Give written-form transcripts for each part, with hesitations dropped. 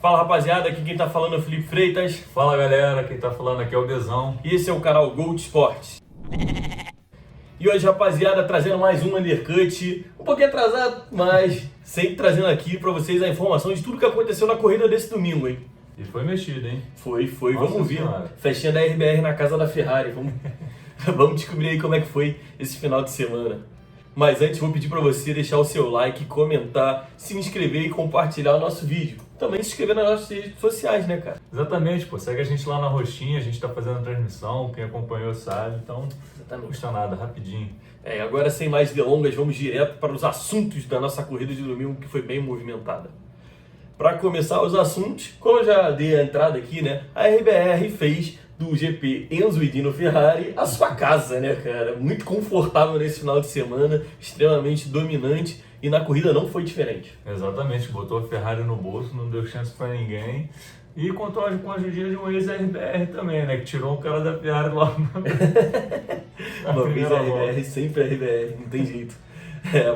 Fala rapaziada, aqui quem tá falando é o Felipe Freitas. Fala galera, quem tá falando aqui é o Dezão. E esse é o canal Gold Sports. E hoje, rapaziada, trazendo mais um undercut, um pouquinho atrasado, mas sempre trazendo aqui pra vocês a informação de tudo que aconteceu na corrida desse domingo, hein? E foi mexido, hein? Foi, Nossa vamos ver. Senhora. Festinha da RBR na casa da Ferrari, vamos descobrir aí como é que foi esse final de semana. Mas antes vou pedir pra você deixar o seu like, comentar, se inscrever e compartilhar o nosso vídeo. Também se inscrever nas nossas redes sociais, né, cara? Exatamente, pô. Segue a gente lá na roxinha, a gente tá fazendo a transmissão, quem acompanhou sabe, então não custa nada, rapidinho. Agora sem mais delongas, vamos direto para os assuntos da nossa corrida de domingo, que foi bem movimentada. Para começar os assuntos, como eu já dei a entrada aqui, né, a RBR fez do GP Enzo e Dino Ferrari a sua casa, né, cara? Muito confortável nesse final de semana, extremamente dominante, e na corrida não foi diferente. Exatamente, botou a Ferrari no bolso, não deu chance pra ninguém. E contou com a ajudinha de um ex-RBR também, né? Que tirou o cara da Ferrari logo na Uma vez primeira a volta. RBR, sempre a RBR, não tem jeito.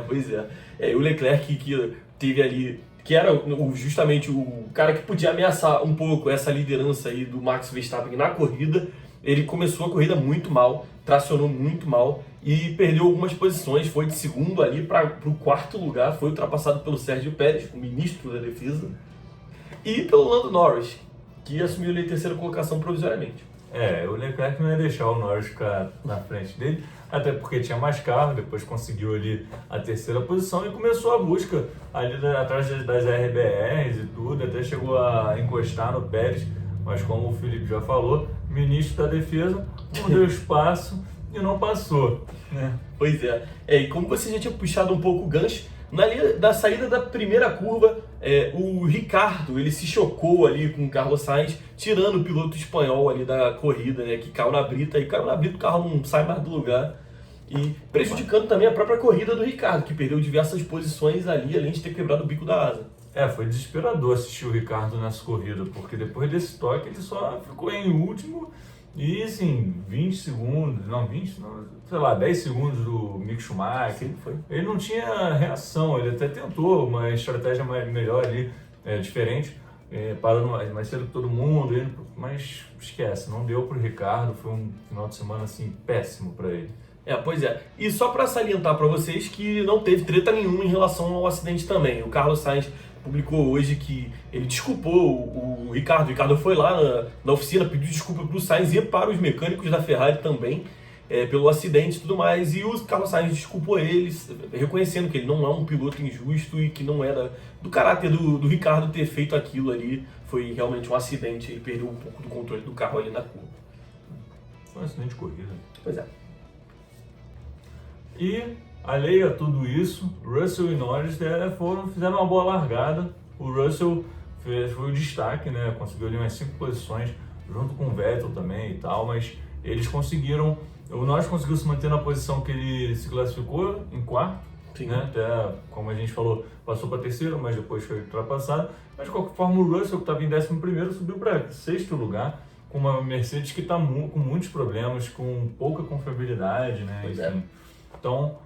Pois é. E o Leclerc que teve ali, que era justamente o cara que podia ameaçar um pouco essa liderança aí do Max Verstappen na corrida, ele começou a corrida muito mal, tracionou muito mal e perdeu algumas posições, foi de segundo ali para o quarto lugar, foi ultrapassado pelo Sérgio Pérez, o ministro da defesa, e pelo Lando Norris, que assumiu ali a terceira colocação provisoriamente. O Leclerc não ia deixar o Norris ficar na frente dele, até porque tinha mais carro, depois conseguiu ali a terceira posição e começou a busca ali atrás das RBRs e tudo, até chegou a encostar no Pérez, mas como o Felipe já falou, ministro da defesa não deu espaço e não passou, né? Pois é. E como você já tinha puxado um pouco o gancho, da saída da primeira curva, o Ricardo, ele se chocou ali com o Carlos Sainz, tirando o piloto espanhol ali da corrida, né, que caiu na brita, o carro não sai mais do lugar, e prejudicando também a própria corrida do Ricardo, que perdeu diversas posições ali, além de ter quebrado o bico da asa. Foi desesperador assistir o Ricardo nessa corrida, porque depois desse toque ele só ficou em último e, assim, 10 segundos do Mick Schumacher. Sim, foi. Ele não tinha reação, ele até tentou uma estratégia melhor ali, diferente, parando mais cedo que todo mundo, mas esquece, não deu pro Ricardo, foi um final de semana, assim, péssimo para ele. Pois é. E só para salientar para vocês que não teve treta nenhuma em relação ao acidente também. O Carlos Sainz publicou hoje que ele desculpou o Ricardo. O Ricardo foi lá na oficina, pediu desculpa para o Sainz e para os mecânicos da Ferrari também, pelo acidente e tudo mais. E o Carlos Sainz desculpou eles, reconhecendo que ele não é um piloto injusto e que não era do caráter do Ricardo ter feito aquilo ali. Foi realmente um acidente, ele perdeu um pouco do controle do carro ali na curva. Foi um acidente de corrida. Pois é. E, alheio a tudo isso, Russell e Norris fizeram uma boa largada. O Russell foi o destaque, né? Conseguiu ali umas 5 posições, junto com o Vettel também e tal, mas eles conseguiram... O Norris conseguiu se manter na posição que ele se classificou, em quarto, né? Até, como a gente falou, passou para terceiro, mas depois foi ultrapassado. Mas, de qualquer forma, o Russell, que estava em 11º, subiu para sexto lugar, com uma Mercedes que está com muitos problemas, com pouca confiabilidade, né? Pois Enfim. Então,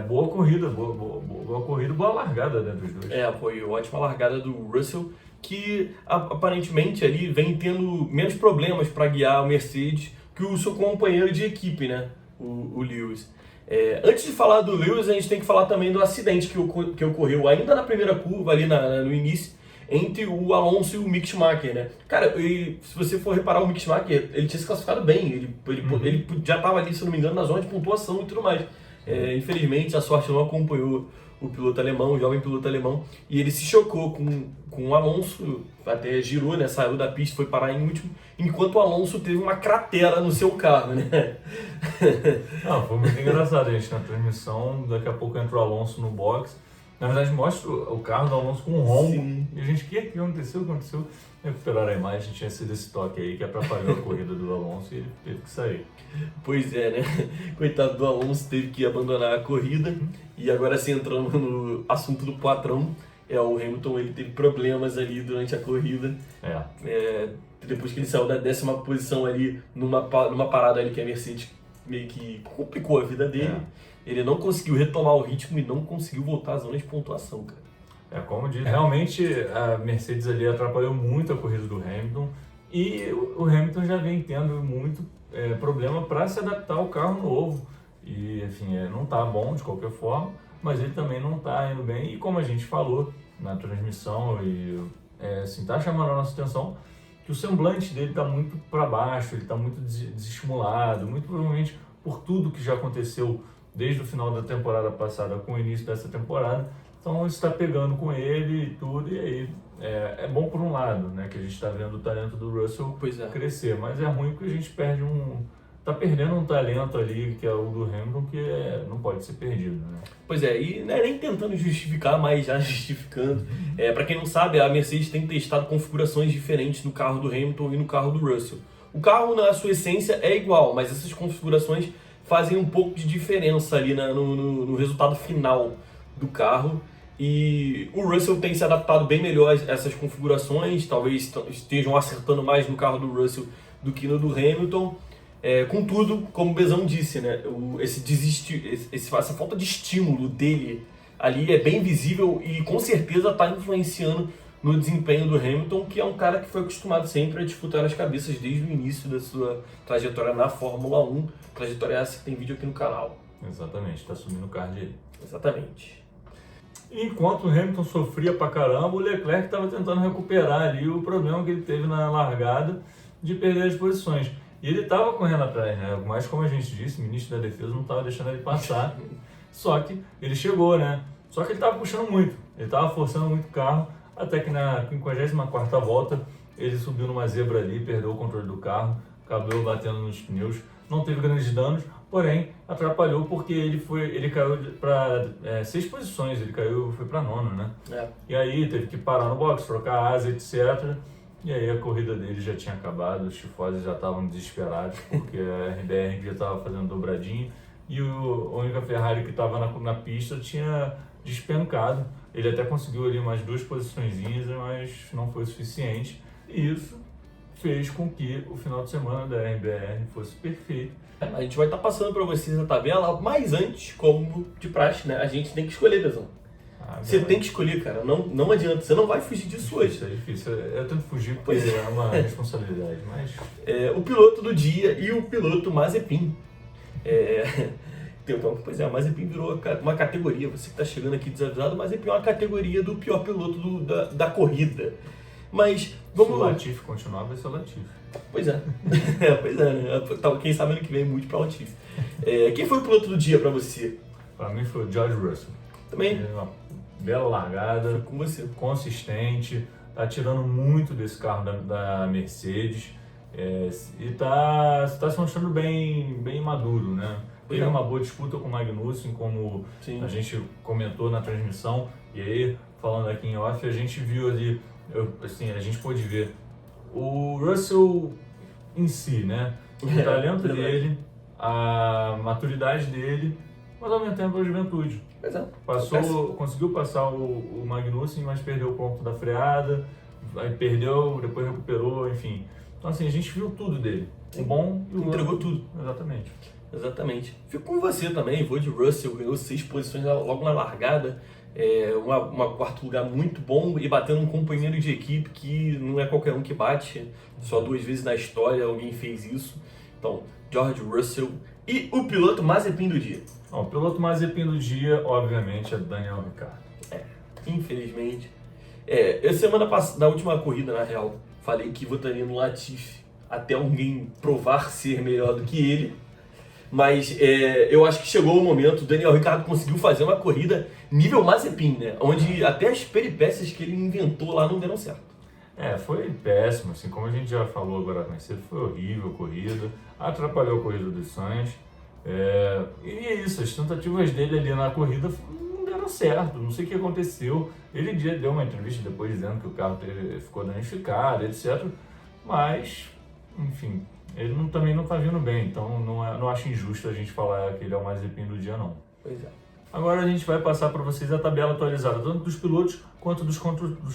boa corrida, boa largada, né, dos dois. Foi ótima largada do Russell, que aparentemente ali vem tendo menos problemas para guiar o Mercedes que o seu companheiro de equipe, né, o Lewis. Antes de falar do Lewis, a gente tem que falar também do acidente que ocorreu ainda na primeira curva, ali no início, entre o Alonso e o Mick Schumacher, né? Cara, se você for reparar, o Mick Schumacher, ele tinha se classificado bem, ele já estava ali, se eu não me engano, na zona de pontuação e tudo mais. Infelizmente, a sorte não acompanhou o piloto alemão, o jovem piloto alemão, e ele se chocou com o Alonso, até girou, né, saiu da pista, foi parar em último, enquanto o Alonso teve uma cratera no seu carro, né? Foi muito engraçado, gente, na transmissão, daqui a pouco entra o Alonso no box, na verdade mostra o carro do Alonso com um rombo. Sim. E a gente, o que aconteceu? Recuperaram a imagem, tinha sido esse toque aí que atrapalhou a corrida do Alonso e ele teve que sair. Pois é, né? Coitado do Alonso, teve que abandonar a corrida. E agora, assim, entrando no assunto do patrão, o Hamilton, ele teve problemas ali durante a corrida. Depois que ele saiu da 10ª posição ali, numa parada ali que a Mercedes meio que complicou a vida dele. Ele não conseguiu retomar o ritmo e não conseguiu voltar à zona de pontuação, cara. Como eu disse, realmente a Mercedes ali atrapalhou muito a corrida do Hamilton e o Hamilton já vem tendo muito problema para se adaptar ao carro novo. E, enfim, não está bom de qualquer forma, mas ele também não está indo bem. E como a gente falou na transmissão, está chamando a nossa atenção que o semblante dele está muito para baixo, ele está muito desestimulado, muito provavelmente por tudo que já aconteceu desde o final da temporada passada com o início dessa temporada. Então isso está pegando com ele e tudo, e aí é bom por um lado, né, que a gente está vendo o talento do Russell crescer, mas é ruim porque a gente está perdendo um talento ali, que é o do Hamilton, que não pode ser perdido, né? Pois é, e não é nem tentando justificar, mas já justificando. Para quem não sabe, a Mercedes tem testado configurações diferentes no carro do Hamilton e no carro do Russell. O carro, na sua essência, é igual, mas essas configurações fazem um pouco de diferença ali no resultado final do carro. E o Russell tem se adaptado bem melhor a essas configurações, talvez estejam acertando mais no carro do Russell do que no do Hamilton. Contudo, como o Bezão disse, né, essa falta de estímulo dele ali é bem visível e com certeza está influenciando no desempenho do Hamilton, que é um cara que foi acostumado sempre a disputar as cabeças desde o início da sua trajetória na Fórmula 1, trajetória essa que tem vídeo aqui no canal. Exatamente, está subindo o card dele. Exatamente. Enquanto o Hamilton sofria pra caramba, o Leclerc estava tentando recuperar ali o problema que ele teve na largada de perder as posições. E ele estava correndo atrás, né? Mas como a gente disse, o ministro da Defesa não estava deixando ele passar. Só que ele chegou, né? Só que ele estava puxando muito, ele estava forçando muito o carro, até que na 54ª volta ele subiu numa zebra ali, perdeu o controle do carro, acabou batendo nos pneus, não teve grandes danos, porém atrapalhou porque ele caiu para 6 posições, foi para 9º, né? E aí teve que parar no box, trocar asa, etc. E aí a corrida dele já tinha acabado, os tifosi já estavam desesperados, porque a RBR já estava fazendo dobradinho e a única Ferrari que estava na pista tinha despencado. Ele até conseguiu ali umas 2 posiçõezinhas, mas não foi suficiente. E isso fez com que o final de semana da RBR fosse perfeito. A gente vai estar passando para vocês a tabela, mas antes, como de praxe, né, a gente tem que escolher, Bezão. Você tem que escolher, cara. Não adianta. Você não vai fugir disso hoje. É difícil. Eu tento fugir porque é uma responsabilidade. Mas... o piloto do dia e o piloto Mazepin. Pois é, o Mazepin virou uma categoria. Você que está chegando aqui desavisado, o Mazepin é uma categoria do pior piloto da corrida. Mas vamos lá. lá. Se o Latifi continuar, vai ser o Latifi. Pois é. Pois é, né? Quem sabe ano que vem muito para o Latifi. Quem foi o piloto do dia para você? Para mim foi o George Russell. Também. Bela largada, com você. Consistente, tá tirando muito desse carro da Mercedes e tá se mostrando bem maduro, né? Teve uma boa disputa com o Magnussen, como a gente comentou na transmissão, e aí, falando aqui em off, a gente viu ali, a gente pôde ver o Russell em si, né? O talento dele, a maturidade dele, mas ao mesmo tempo a juventude. Conseguiu passar o Magnussen, mas perdeu o ponto da freada, aí perdeu, depois recuperou, enfim. Então assim, a gente viu tudo dele. O bom e o entregou tudo. Exatamente. Fico com você também, vou de Russell, ganhou 6 posições logo na largada, um quarto lugar muito bom e batendo um companheiro de equipe que não é qualquer um que bate, só 2 vezes na história alguém fez isso. Então, George Russell e o piloto Mazepin do dia. O piloto Mazepin do dia, obviamente, é Daniel Ricciardo. Infelizmente. Semana passada, na última corrida, na real, falei que votaria no Latifi até alguém provar ser melhor do que ele. Mas eu acho que chegou o momento, o Daniel Ricciardo conseguiu fazer uma corrida nível Mazepin, né? Onde até as peripécias que ele inventou lá não deram certo. Foi péssimo, assim, como a gente já falou agora mais cedo, foi horrível a corrida, atrapalhou a corrida do Sainz. E é isso, as tentativas dele ali na corrida não deram certo, não sei o que aconteceu. Ele deu uma entrevista depois dizendo que o carro ficou danificado, etc. Mas, enfim, ele também não está vindo bem, então não acho injusto a gente falar que ele é o Mazepin do dia, não. Pois é. Agora a gente vai passar para vocês a tabela atualizada, tanto dos pilotos quanto dos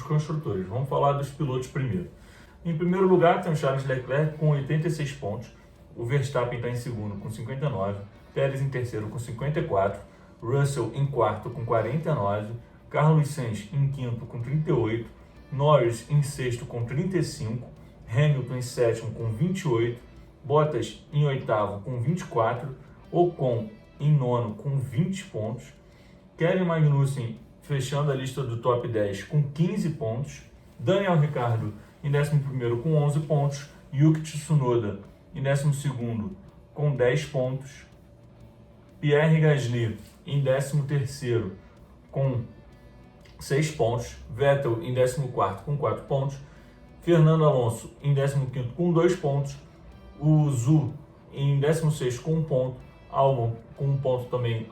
construtores. Vamos falar dos pilotos primeiro. Em primeiro lugar tem o Charles Leclerc com 86 pontos. O Verstappen está em segundo com 59, Pérez em terceiro com 54, Russell em quarto com 49, Carlos Sainz em quinto com 38, Norris em sexto com 35, Hamilton em sétimo com 28, Bottas em oitavo com 24, Ocon em nono com 20 pontos, Kevin Magnussen fechando a lista do top 10 com 15 pontos, Daniel Ricciardo em 11º com 11 pontos, Yuki Tsunoda em 12º com 10 pontos, Pierre Gasly em 13º com 6 pontos, Vettel em 14º com 4 pontos, Fernando Alonso em 15º com 2 pontos, o Zhu em 16º com 1 ponto, Albon com 1 ponto também,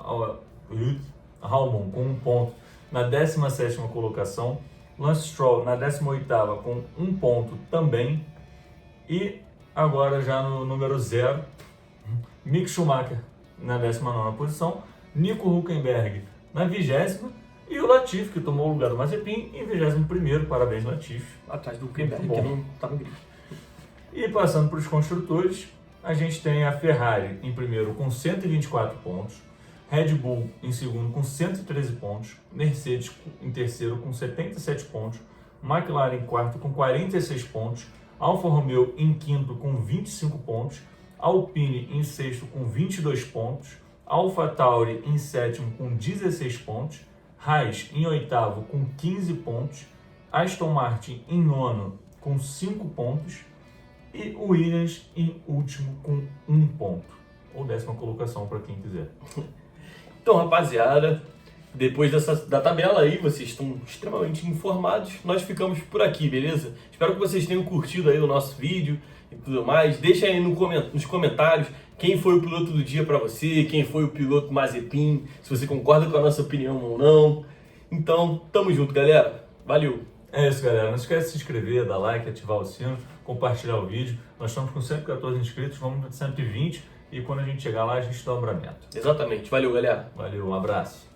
Albon com 1 ponto na 17ª colocação, Lance Stroll na 18ª com 1 ponto também, e agora já no número 0, Mick Schumacher na 19ª posição, Nico Hülkenberg na 20ª e o Latifi, que tomou o lugar do Mazepin, em 21º. Parabéns, Latifi. Atrás do Hülkenberg, que não tá no grid. E passando para os construtores, a gente tem a Ferrari em primeiro com 124 pontos, Red Bull em segundo com 113 pontos, Mercedes em terceiro com 77 pontos, McLaren em quarto com 46 pontos, Alfa Romeo em quinto com 25 pontos, Alpine em sexto com 22 pontos, AlphaTauri em sétimo com 16 pontos, Haas em oitavo com 15 pontos, Aston Martin em nono com 5 pontos e Williams em último com 1 ponto, ou 10ª colocação para quem quiser. Então, rapaziada, depois da tabela aí, vocês estão extremamente informados. Nós ficamos por aqui, beleza? Espero que vocês tenham curtido aí o nosso vídeo e tudo mais. Deixa aí nos comentários quem foi o piloto do dia para você, quem foi o piloto Mazepin, se você concorda com a nossa opinião ou não. Então, tamo junto, galera. Valeu! É isso, galera. Não esquece de se inscrever, dar like, ativar o sino, compartilhar o vídeo. Nós estamos com 114 inscritos, vamos para 120 e quando a gente chegar lá, a gente dobra a meta. Exatamente. Valeu, galera. Valeu, um abraço.